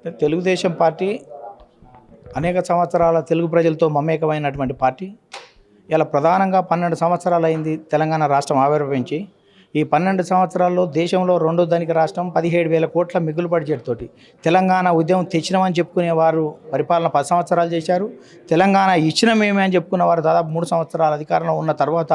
Telugu Desam party అనేక సంవత్సరాల తెలుగు ప్రజలతో మమేకమైనటువంటి పార్టీ. ఇలా ప్రధానంగా 12 సంవత్సరాలు అయింది తెలంగాణ రాష్ట్రం ఆవిర్భవించి. ఈ 12 సంవత్సరాల్లో దేశంలో రెండో ధనిక రాష్ట్రం 17,000 కోట్ల మిగులు బడ్జెట్తోటి తెలంగాణ ఉద్యమం తెచ్చినామని చెప్పుకునేవారు పరిపాలన 10 సంవత్సరాలు చేశారు. తెలంగాణ ఇచ్చినమేమే అని చెప్పుకున్నవారు దాదాపు 3 సంవత్సరాల అధికారంలో ఉన్న తర్వాత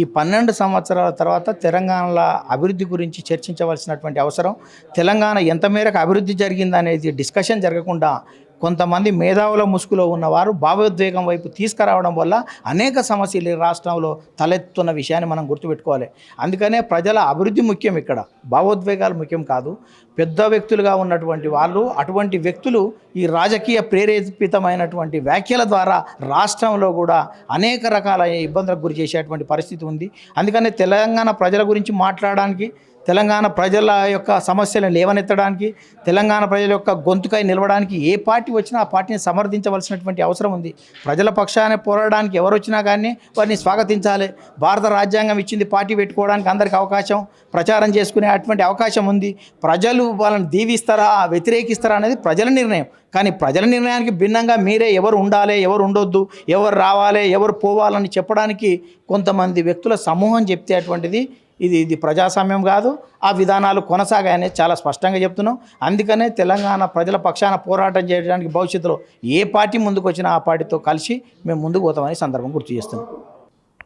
ఈ 12 సంవత్సరాల తర్వాత తెలంగాణలో అభివృద్ధి గురించి చర్చించవలసినటువంటి అవసరం, తెలంగాణ ఎంత మేరకు అభివృద్ధి జరిగిందనేది డిస్కషన్ జరగకుండా కొంతమంది మేధావుల ముసుగులో ఉన్నవారు భావోద్వేగం వైపు తీసుకురావడం వల్ల అనేక సమస్యలు ఈ రాష్ట్రంలో తలెత్తుతున్న విషయాన్ని మనం గుర్తుపెట్టుకోవాలి. అందుకనే ప్రజల అభివృద్ధి ముఖ్యం, ఇక్కడ భావోద్వేగాలు ముఖ్యం కాదు. పెద్ద వ్యక్తులుగా ఉన్నటువంటి వాళ్ళు, అటువంటి వ్యక్తులు ఈ రాజకీయ ప్రేరేపితమైనటువంటి వ్యాఖ్యల ద్వారా రాష్ట్రంలో కూడా అనేక రకాల ఇబ్బందులకు గురి చేసేటువంటి పరిస్థితి ఉంది. అందుకనే తెలంగాణ ప్రజల గురించి మాట్లాడడానికి, తెలంగాణ ప్రజల యొక్క సమస్యలను లేవనెత్తడానికి, తెలంగాణ ప్రజల యొక్క గొంతుకై నిలవడానికి ఏ పార్టీ వచ్చినా ఆ పార్టీని సమర్థించవలసినటువంటి అవసరం ఉంది. ప్రజల పక్షాన్ని పోరాడడానికి ఎవరు వచ్చినా కానీ వారిని స్వాగతించాలి. భారత రాజ్యాంగం ఇచ్చింది పార్టీ పెట్టుకోవడానికి అందరికీ అవకాశం, ప్రచారం చేసుకునే అటువంటి అవకాశం ఉంది. ప్రజలు వాళ్ళని దీవిస్తారా వ్యతిరేకిస్తారా అనేది ప్రజల నిర్ణయం. కానీ ప్రజల నిర్ణయానికి భిన్నంగా మీరే ఎవరు ఉండాలి, ఎవరు ఉండొద్దు, ఎవరు రావాలి, ఎవరు పోవాలని చెప్పడానికి కొంతమంది వ్యక్తుల సమూహం చెప్తే అటువంటిది ఇది ప్రజాస్వామ్యం కాదు. ఆ విధానాలు కొనసాగాయని చాలా స్పష్టంగా చెప్తున్నాం. అందుకనే తెలంగాణ ప్రజల పక్షాన పోరాటం చేయడానికి భవిష్యత్తులో ఏ పార్టీ ముందుకు వచ్చినా ఆ పార్టీతో కలిసి మేము ముందుకు పోతామని సందర్భం గుర్తు చేస్తున్నాం.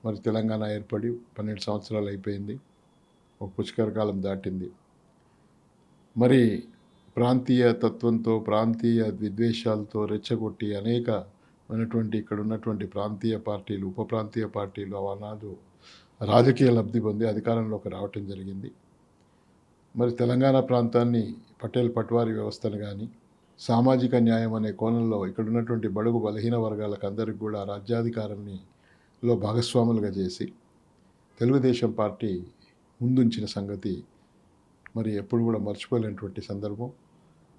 మరి తెలంగాణ ఏర్పడి 12 సంవత్సరాలు అయిపోయింది, ఒక పుష్కర కాలం దాటింది. మరి ప్రాంతీయ తత్వంతో, ప్రాంతీయ విద్వేషాలతో రెచ్చగొట్టి అనేకమైనటువంటి ఇక్కడ ఉన్నటువంటి ప్రాంతీయ పార్టీలు, ఉప ప్రాంతీయ పార్టీలు అవనాదు రాజకీయ లబ్ధి పొంది అధికారంలోకి రావటం జరిగింది. మరి తెలంగాణ ప్రాంతాన్ని పటేల్ పట్వారీ వ్యవస్థను కానీ, సామాజిక న్యాయం అనే కోణంలో ఇక్కడ ఉన్నటువంటి బడుగు బలహీన వర్గాలకు అందరికి కూడా రాజ్యాధికారాన్ని భాగస్వాములుగా చేసి తెలుగుదేశం పార్టీ ముందుంచిన సంగతి మరి ఎప్పుడు కూడా మర్చిపోలేనటువంటి సందర్భం.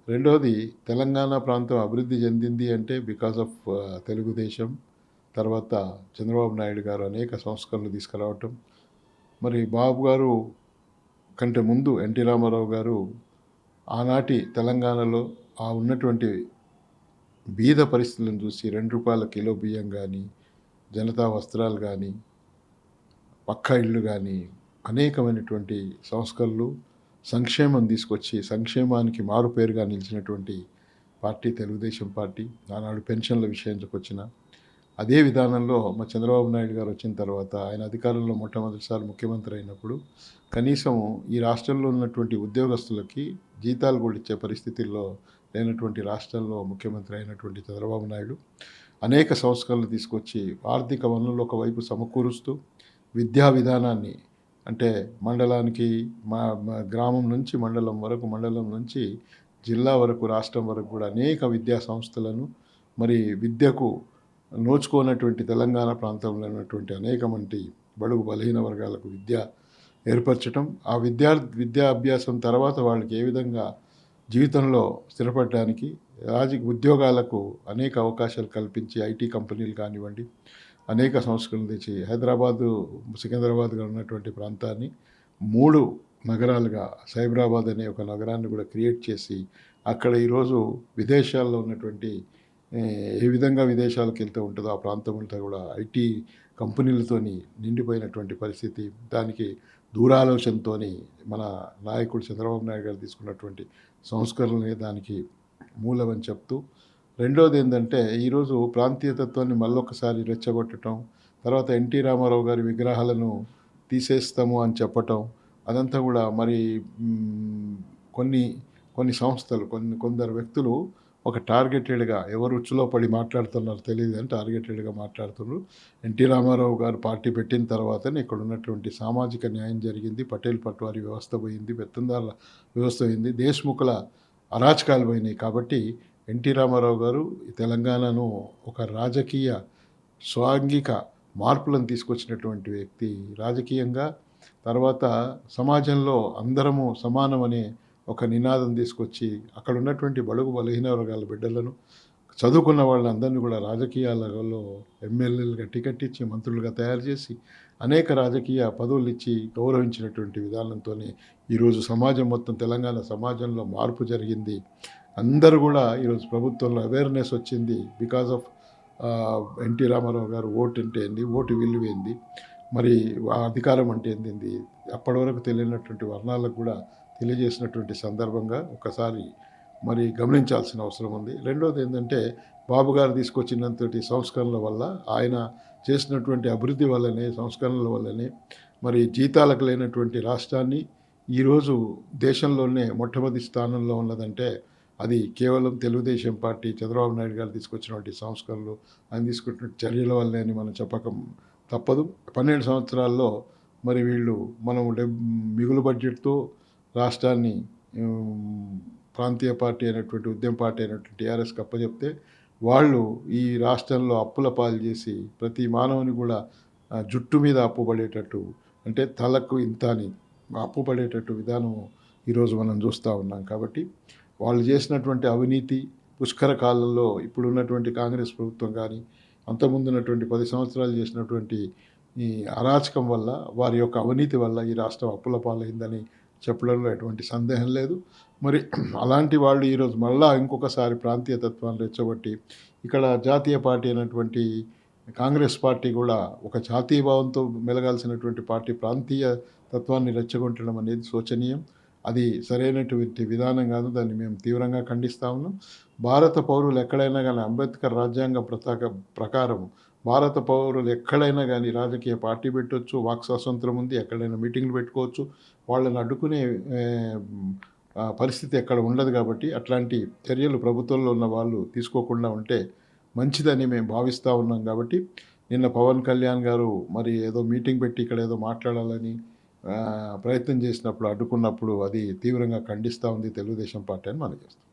రెండవది, తెలంగాణ ప్రాంతం అభివృద్ధి చెందింది అంటే బికాస్ ఆఫ్ తెలుగుదేశం. తర్వాత చంద్రబాబు నాయుడు గారు అనేక సంస్కరణలు తీసుకురావటం, మరి బాబు గారు కంటే ముందు ఎన్టీ రామారావు గారు ఆనాటి తెలంగాణలో ఆ ఉన్నటువంటి బీద పరిస్థితులను చూసి 2 రూపాయల కిలో బియ్యం కానీ, జనతా వస్త్రాలు కానీ, పక్కా ఇళ్ళు కానీ అనేకమైనటువంటి సంస్కరణలు, సంక్షేమం తీసుకొచ్చి సంక్షేమానికి మారుపేరుగా నిలిచినటువంటి పార్టీ తెలుగుదేశం పార్టీ. ఆనాడు పెన్షన్ల విషయానికి వచ్చిన అదే విధానంలో మా చంద్రబాబు నాయుడు గారు వచ్చిన తర్వాత ఆయన అధికారంలో మొట్టమొదటిసారి ముఖ్యమంత్రి అయినప్పుడు కనీసం ఈ రాష్ట్రంలో ఉన్నటువంటి ఉద్యోగస్తులకి జీతాలు కూడా ఇచ్చే పరిస్థితుల్లో లేనటువంటి రాష్ట్రంలో ముఖ్యమంత్రి అయినటువంటి చంద్రబాబు నాయుడు అనేక సంస్కరణలు తీసుకొచ్చి ఆర్థిక వనరులు ఒకవైపు సమకూరుస్తూ విద్యా విధానాన్ని, అంటే మండలానికి మా గ్రామం నుంచి మండలం వరకు, మండలం నుంచి జిల్లా వరకు, రాష్ట్రం వరకు కూడా అనేక విద్యా సంస్థలను, మరి విద్యకు నోచుకోనటువంటి తెలంగాణ ప్రాంతంలో ఉన్నటువంటి అనేక మంది బడుగు బలహీన వర్గాలకు విద్య ఏర్పరచడం, ఆ విద్యా అభ్యాసం తర్వాత వాళ్ళకి ఏ విధంగా జీవితంలో స్థిరపడడానికి ఉద్యోగాలకు అనేక అవకాశాలు కల్పించి ఐటీ కంపెనీలు కానివ్వండి అనేక సంస్కరణలు తెచ్చి హైదరాబాదు, సికింద్రాబాద్గా ఉన్నటువంటి ప్రాంతాన్ని 3 నగరాలుగా, సైబరాబాద్ అనే ఒక నగరాన్ని కూడా క్రియేట్ చేసి అక్కడ ఈరోజు విదేశాల్లో ఉన్నటువంటి ఏ విధంగా విదేశాలకు వెళ్తూ ఉంటుందో ఆ ప్రాంతం అంతా కూడా ఐటీ కంపెనీలతోని నిండిపోయినటువంటి పరిస్థితి. దానికి దూరాలోచనతో మన నాయకుడు చంద్రబాబు నాయుడు గారు తీసుకున్నటువంటి సంస్కరణలే దానికి మూలమని చెప్తూ, రెండోది ఏంటంటే ఈరోజు ప్రాంతీయతత్వాన్ని మళ్ళొకసారి రెచ్చగొట్టడం, తర్వాత ఎన్టీ రామారావు గారి విగ్రహాలను తీసేస్తాము అని చెప్పటం, అదంతా కూడా మరి కొన్ని సంస్థలు, కొందరు వ్యక్తులు ఒక టార్గెటెడ్గా ఎవరు ఉచ్చులో పడి మాట్లాడుతున్నారో తెలియదు అని టార్గెటెడ్గా మాట్లాడుతున్నారు. ఎన్టీ రామారావు గారు పార్టీ పెట్టిన తర్వాతనే ఇక్కడ ఉన్నటువంటి సామాజిక న్యాయం జరిగింది, పటేల్ పట్వారీ వ్యవస్థ పోయింది, పెత్తందారుల వ్యవస్థ పోయింది, దేశ్ముఖుల అరాచకాలు పోయినాయి. కాబట్టి ఎన్టీ రామారావు గారు తెలంగాణను ఒక రాజకీయ స్వాంగిక మార్పులను తీసుకొచ్చినటువంటి వ్యక్తి. రాజకీయంగా తర్వాత సమాజంలో అందరము సమానమనే ఒక నినాదం తీసుకొచ్చి అక్కడ ఉన్నటువంటి బడుగు బలహీన వర్గాల బిడ్డలను, చదువుకున్న వాళ్ళందరినీ కూడా రాజకీయాలలో ఎమ్మెల్యేలుగా టికెట్ ఇచ్చి మంత్రులుగా తయారు చేసి అనేక రాజకీయ పదవులు ఇచ్చి గౌరవించినటువంటి విధానంతోనే ఈరోజు సమాజం మొత్తం, తెలంగాణ సమాజంలో మార్పు జరిగింది. అందరూ కూడా ఈరోజు ప్రభుత్వంలో అవేర్నెస్ వచ్చింది బికాజ్ ఆఫ్ ఎన్టీ రామారావు గారు ఓటు అంటే ఏంది, ఓటు విలువ ఏంది, మరి ఆ అధికారం అంటే ఏంది అప్పటి వరకు తెలియనటువంటి వర్ణాలకు కూడా తెలియజేసినటువంటి సందర్భంగా ఒకసారి మరి గమనించాల్సిన అవసరం ఉంది. రెండోది ఏంటంటే బాబు గారు తీసుకొచ్చినటువంటి సంస్కరణల వల్ల, ఆయన చేసినటువంటి అభివృద్ధి వల్లనే, సంస్కరణల వల్లనే మరి జీతాలకు లేనటువంటి రాష్ట్రాన్ని ఈరోజు దేశంలోనే మొట్టమొదటి స్థానంలో ఉన్నదంటే అది కేవలం తెలుగుదేశం పార్టీ చంద్రబాబు నాయుడు గారు తీసుకొచ్చినటువంటి సంస్కరణలు, ఆయన తీసుకున్న చర్యల వల్లే అని మనం చెప్పక తప్పదు. 12 సంవత్సరాల్లో మరి వీళ్ళు మనం మిగులు బడ్జెట్తో రాష్ట్రాన్ని ప్రాంతీయ పార్టీ అయినటువంటి ఉద్యమ పార్టీ అయినటువంటి టీఆర్ఎస్కి అప్పచెప్తే వాళ్ళు ఈ రాష్ట్రంలో అప్పుల పాలు చేసి ప్రతి మానవుని కూడా జుట్టు మీద అప్పు పడేటట్టు, అంటే తలకు ఇంత అని అప్పు పడేటట్టు విధానం ఈరోజు మనం చూస్తూ ఉన్నాం. కాబట్టి వాళ్ళు చేసినటువంటి అవినీతి పుష్కర కాలంలో ఇప్పుడున్నటువంటి కాంగ్రెస్ ప్రభుత్వం కానీ అంతకుముందు ఉన్నటువంటి 10 సంవత్సరాలు చేసినటువంటి ఈ అరాచకం వల్ల, వారి యొక్క అవినీతి వల్ల ఈ రాష్ట్రం అప్పుల పాలైందని చెప్పడంలో ఎటువంటి సందేహం లేదు. మరి అలాంటి వాళ్ళు ఈరోజు మళ్ళా ఇంకొకసారి ప్రాంతీయ తత్వాన్ని రెచ్చగొట్టి ఇక్కడ జాతీయ పార్టీ అయినటువంటి కాంగ్రెస్ పార్టీ కూడా ఒక జాతీయ భావంతో మెలగాల్సినటువంటి పార్టీ ప్రాంతీయ తత్వాన్ని రెచ్చగొట్టడం అనేది శోచనీయం. అది సరైనటువంటి విధానం కాదు. దాన్ని మేము తీవ్రంగా ఖండిస్తూ ఉన్నాం. భారత పౌరులు ఎక్కడైనా కానీ అంబేద్కర్ రాజ్యాంగ ప్రకారం భారత పౌరులు ఎక్కడైనా కానీ రాజకీయ పార్టీ పెట్టవచ్చు, వాక్ స్వాతంత్రం ఉంది, ఎక్కడైనా మీటింగ్లు పెట్టుకోవచ్చు. వాళ్ళని అడ్డుకునే పరిస్థితి ఎక్కడ ఉండదు. కాబట్టి అట్లాంటి చర్యలు ప్రభుత్వంలో ఉన్న వాళ్ళు తీసుకోకుండా ఉంటే మంచిదని మేము భావిస్తూ ఉన్నాం. కాబట్టి నిన్న పవన్ కళ్యాణ్ గారు మరి ఏదో మీటింగ్ పెట్టి ఇక్కడ ఏదో మాట్లాడాలని ప్రయత్నం చేసినప్పుడు, అడ్డుకున్నప్పుడు అది తీవ్రంగా ఖండిస్తూ ఉంది తెలుగుదేశం పార్టీ అని మనం చేస్తాం.